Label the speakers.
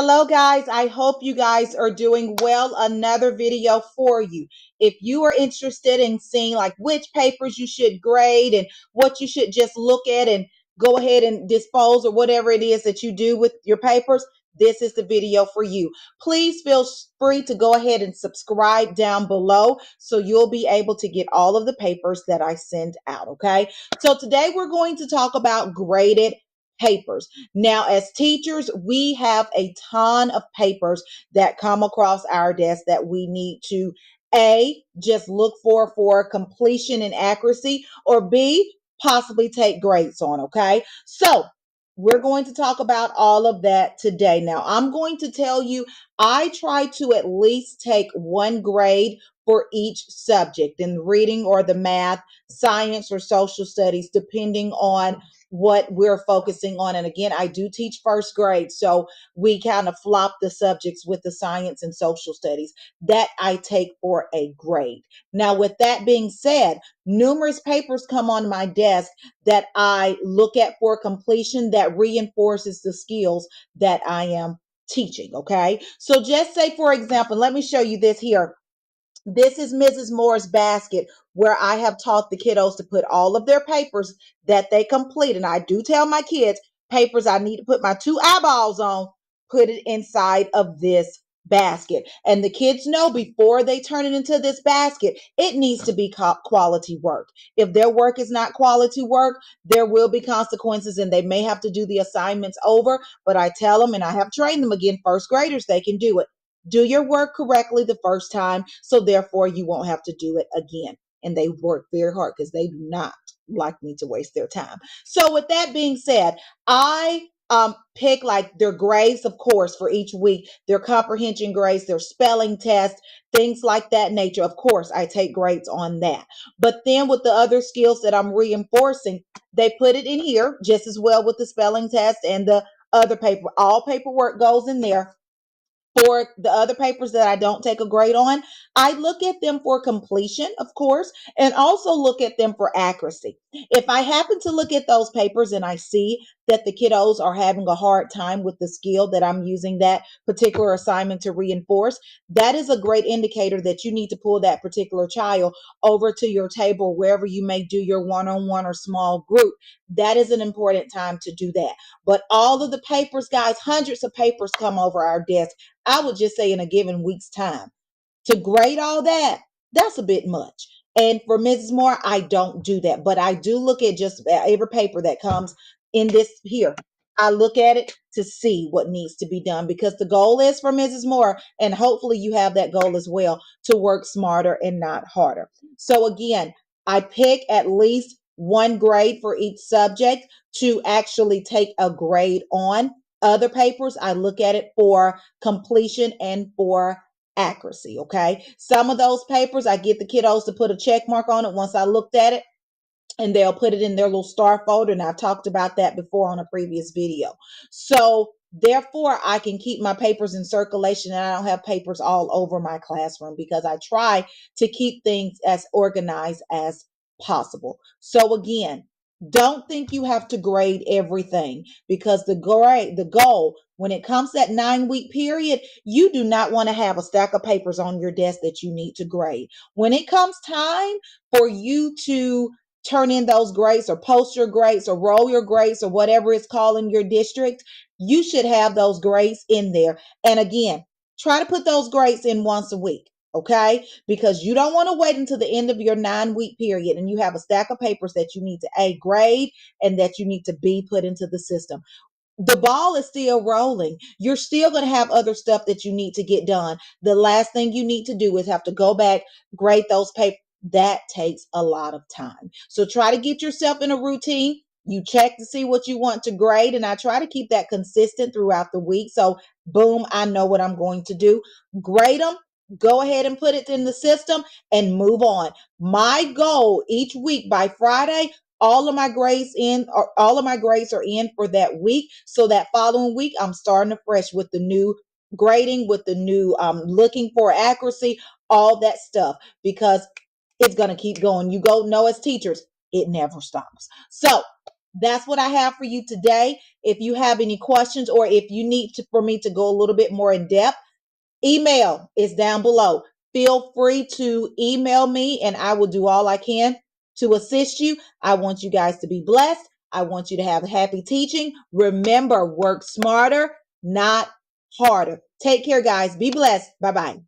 Speaker 1: Hello guys, I hope you guys are doing well. Another video for you. If you are interested in seeing like which papers you should grade and what you should just look at and go ahead and dispose or whatever it is that you do with your papers, this is the video for you. Please feel free to go ahead and subscribe down below so you'll be able to get all of the papers that I send out, okay? So today we're going to talk about graded papers. Now, as teachers, we have a ton of papers that come across our desk that we need to A, just look for completion and accuracy, or B, possibly take grades on, okay? So, we're going to talk about all of that today. Now, I'm going to tell you, I try to at least take one grade for each subject in reading or the math, science, or social studies, depending on what we're focusing on. And again, I do teach first grade, so we kind of flop the subjects with the science and social studies that I take for a grade. Now, with that being said, numerous papers come on my desk that I look at for completion that reinforces the skills that I am teaching. Okay. So just say, for example, let me show you this here. This is Mrs. Moore's basket where I have taught the kiddos to put all of their papers that they complete. And I do tell my kids, papers I need to put my two eyeballs on, put it inside of this basket. And the kids know before they turn it into this basket, it needs to be quality work. If their work is not quality work, there will be consequences and they may have to do the assignments over. But I tell them, and I have trained them again, first graders, they can do it. Do your work correctly the first time, so therefore you won't have to do it again. And they work very hard because they do not like me to waste their time. So with that being said, I pick like their grades, of course, for each week, their comprehension grades, their spelling test, things like that nature. Of course, I take grades on that. But then with the other skills that I'm reinforcing, they put it in here just as well with the spelling test and the other paper. All paperwork goes in there. For the other papers that I don't take a grade on, I look at them for completion, of course, and also look at them for accuracy. If I happen to look at those papers and I see that the kiddos are having a hard time with the skill that I'm using that particular assignment to reinforce, that is a great indicator that you need to pull that particular child over to your table, wherever you may do your one-on-one or small group. That is an important time to do that. But all of the papers, guys, hundreds of papers come over our desk, I would just say in a given week's time. To grade all that, that's a bit much. And for Mrs. Moore, I don't do that. But I do look at just every paper that comes in this here. I look at it to see what needs to be done because the goal is for Mrs. Moore, and hopefully you have that goal as well, to work smarter and not harder. So again, I pick at least one grade for each subject to actually take a grade on. Other papers, I look at it for completion and for accuracy. Okay. Some of those papers, I get the kiddos to put a check mark on it once I looked at it, and they'll put it in their little star folder. And I've talked about that before on a previous video. So therefore, I can keep my papers in circulation and I don't have papers all over my classroom because I try to keep things as organized as possible. So again, don't think you have to grade everything because the goal when it comes to that 9-week period, you do not want to have a stack of papers on your desk that you need to grade. When it comes time for you to turn in those grades or post your grades or roll your grades or whatever it's called in your district, you should have those grades in there. And again, try to put those grades in once a week. Okay, because you don't want to wait until the end of your 9-week period and you have a stack of papers that you need to A, grade, and that you need to B, put into the system. The ball is still rolling. You're still going to have other stuff that you need to get done. The last thing you need to do is have to go back, grade those papers. That takes a lot of time. So try to get yourself in a routine. You check to see what you want to grade, and I try to keep that consistent throughout the week. So, boom, I know what I'm going to do. Grade them, go ahead and put it in the system, and move on. My goal each week by Friday, all of my grades are in for that week. So that following week, I'm starting afresh with the new grading, with the new looking for accuracy, all that stuff, because it's going to keep going. You go know as teachers, it never stops. So That's what I have for you today. If you have any questions or if you need for me to go a little bit more in depth, email is down below. Feel free to email me and I will do all I can to assist you. I want you guys to be blessed. I want you to have happy teaching. Remember, work smarter, not harder. Take care, guys. Be blessed. Bye bye.